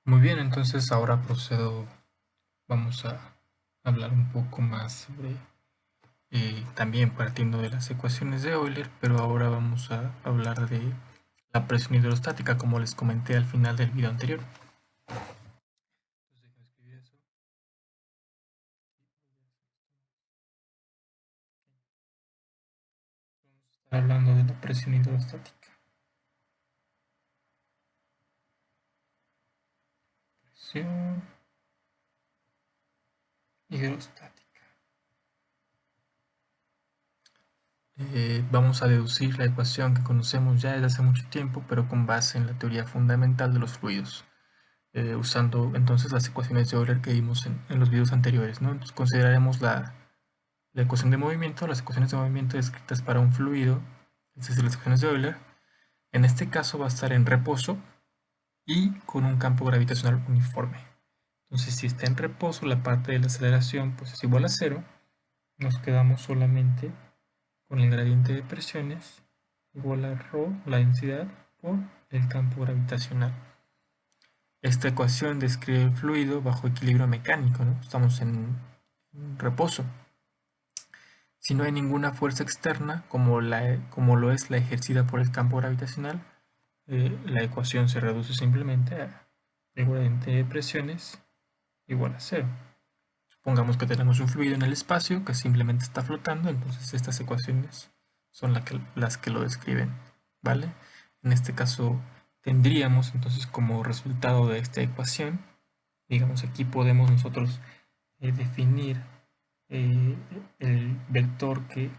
Muy bien, entonces ahora vamos a hablar un poco más sobre, también partiendo de las ecuaciones de Euler, pero ahora vamos a hablar de la presión hidrostática, como les comenté al final del video anterior. Entonces, déjenme escribir eso. Vamos a estar hablando de la presión hidrostática. Presión hidrostática. Vamos a deducir la ecuación que conocemos ya desde hace mucho tiempo, pero con base en la teoría fundamental de los fluidos. Usando entonces las ecuaciones de Euler que vimos en los videos anteriores, ¿no? Entonces consideraremos la ecuación de movimiento, las ecuaciones de movimiento descritas para un fluido, es decir, las ecuaciones de Euler. En este caso va a estar en reposo y con un campo gravitacional uniforme. Entonces, si está en reposo, la parte de la aceleración pues es igual a cero. Nos quedamos solamente con el gradiente de presiones igual a ρ, la densidad, por el campo gravitacional. Esta ecuación describe el fluido bajo equilibrio mecánico, ¿no? Estamos en reposo. Si no hay ninguna fuerza externa, como lo es la ejercida por el campo gravitacional, la ecuación se reduce simplemente a el gradiente de presiones igual a cero. Supongamos que tenemos un fluido en el espacio que simplemente está flotando, entonces estas ecuaciones son las que lo describen, ¿vale? En este caso tendríamos entonces como resultado de esta ecuación, digamos aquí podemos nosotros definir el vector que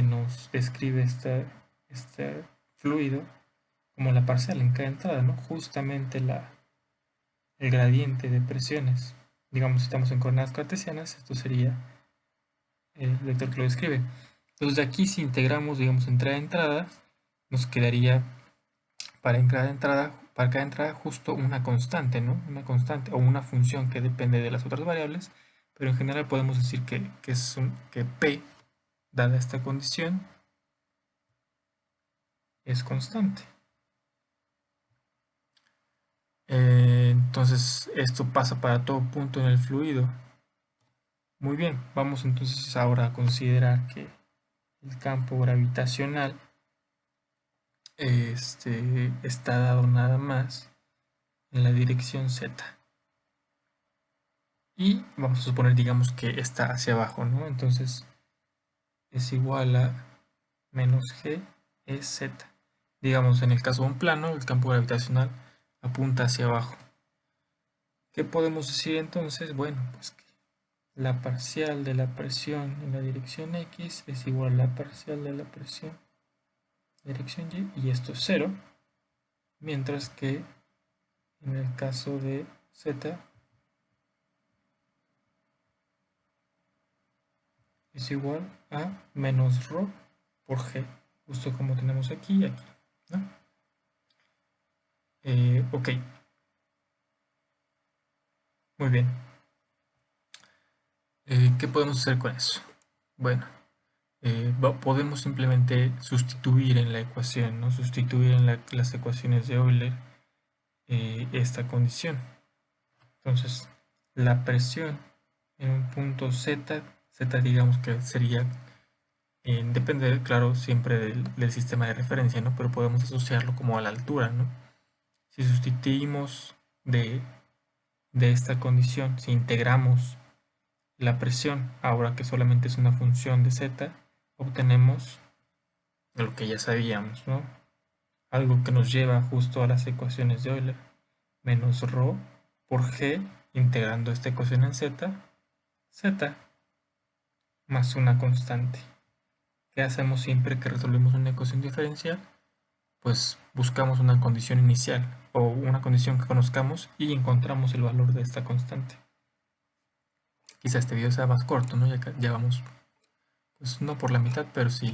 nos describe este fluido como la parcial en cada entrada, ¿no? Justamente el gradiente de presiones. Digamos, si estamos en coordenadas cartesianas, esto sería el vector que lo describe. Entonces, de aquí, si integramos, digamos, entrada a entrada, nos quedaría para cada entrada justo una constante, ¿no? Una constante o una función que depende de las otras variables, pero en general podemos decir que P, dada esta condición, es constante. Entonces, esto pasa para todo punto en el fluido. Muy bien, vamos entonces ahora a considerar que el campo gravitacional está dado nada más en la dirección z. Y vamos a suponer, digamos, que está hacia abajo, ¿no? Entonces es igual a menos g es z. Digamos, en el caso de un plano, el campo gravitacional apunta hacia abajo. ¿Qué podemos decir entonces? Bueno, pues que la parcial de la presión en la dirección x es igual a la parcial de la presión en la dirección y esto es 0, mientras que en el caso de z es igual a menos ρ por g, justo como tenemos aquí y aquí, ¿no? Ok, muy bien. ¿Qué podemos hacer con eso? Bueno, podemos simplemente sustituir en la ecuación, ¿no? Sustituir en las ecuaciones de Euler esta condición. Entonces, la presión en un punto z, digamos que sería, depende, claro, siempre del sistema de referencia, ¿no? Pero podemos asociarlo como a la altura, ¿no? Si sustituimos de esta condición, si integramos la presión, ahora que solamente es una función de z, obtenemos lo que ya sabíamos, ¿no? Algo que nos lleva justo a las ecuaciones de Euler, menos ρ por g, integrando esta ecuación en z, z más una constante. ¿Qué hacemos siempre que resolvemos una ecuación diferencial? Pues buscamos una condición inicial o una condición que conozcamos y encontramos el valor de esta constante. Quizá este video sea más corto, ¿no? Ya vamos, pues no por la mitad, pero sí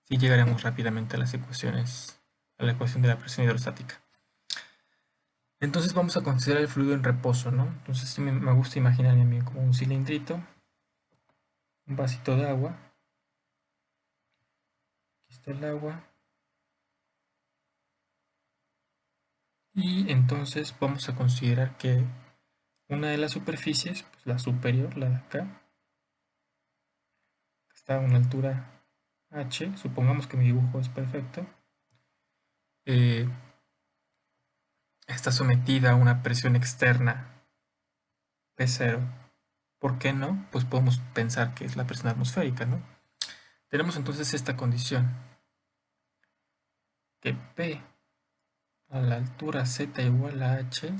llegaremos rápidamente a las ecuaciones, a la ecuación de la presión hidrostática. Entonces vamos a considerar el fluido en reposo, ¿no? Entonces sí me gusta imaginarme a mí como un cilindrito, un vasito de agua. Aquí está el agua. Y entonces vamos a considerar que una de las superficies, pues la superior, la de acá, está a una altura h, supongamos que mi dibujo es perfecto, eh, está sometida a una presión externa P0. ¿Por qué no? Pues podemos pensar que es la presión atmosférica, ¿no? Tenemos entonces esta condición, que P a la altura z igual a h,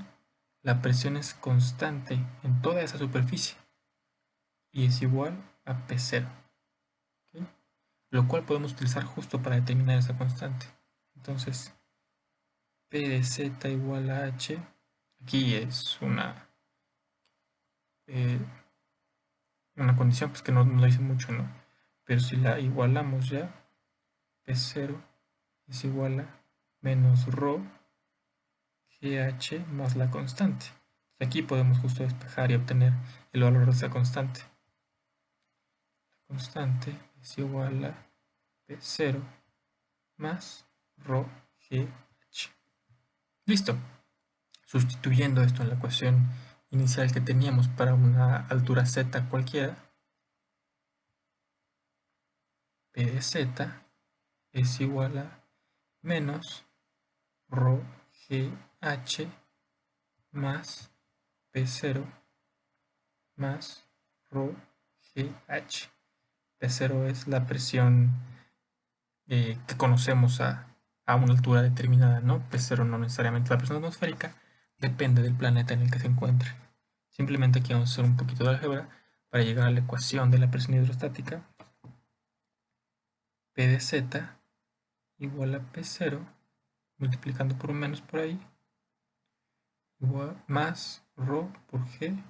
la presión es constante en toda esa superficie y es igual a P0, ¿ok? Lo cual podemos utilizar justo para determinar esa constante. Entonces, P de z igual a h, aquí es eh, una condición pues que no nos dice mucho, ¿no? Pero si la igualamos ya, P0 es igual a menos ρ GH más la constante. Aquí podemos justo despejar y obtener el valor de esa constante. La constante es igual a P0 más ρ GH. Listo. Sustituyendo esto en la ecuación inicial que teníamos para una altura z cualquiera, P de z es igual a menos ρ GH más P0 más ρ GH. P0 es la presión que conocemos a una altura determinada, ¿no? P0 no necesariamente la presión atmosférica, depende del planeta en el que se encuentre. Simplemente aquí vamos a hacer un poquito de álgebra para llegar a la ecuación de la presión hidrostática. P de z igual a P0, multiplicando por un menos por ahí, igual más ρ por G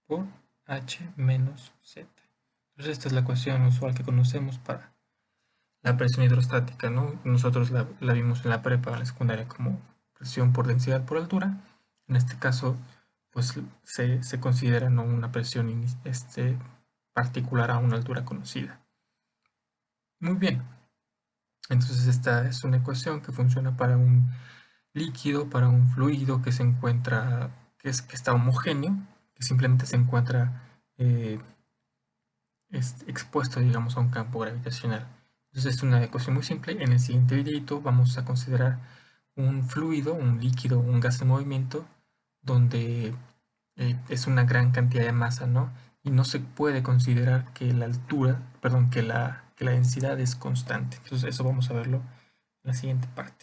por H menos Z. Entonces esta es la ecuación usual que conocemos para la presión hidrostática, ¿no? Nosotros la vimos en la prepa, en la secundaria, como presión por densidad por altura. En este caso, pues se considera, ¿no?, una presión particular a una altura conocida. Muy bien. Entonces esta es una ecuación que funciona para un líquido, para un fluido que se encuentra, que está homogéneo, que simplemente se encuentra expuesto, digamos, a un campo gravitacional. Entonces es una ecuación muy simple. En el siguiente videito vamos a considerar un fluido, un líquido, un gas en movimiento, donde es una gran cantidad de masa, ¿no? Y no se puede considerar que la altura, perdón, que la densidad es constante. Entonces eso vamos a verlo en la siguiente parte.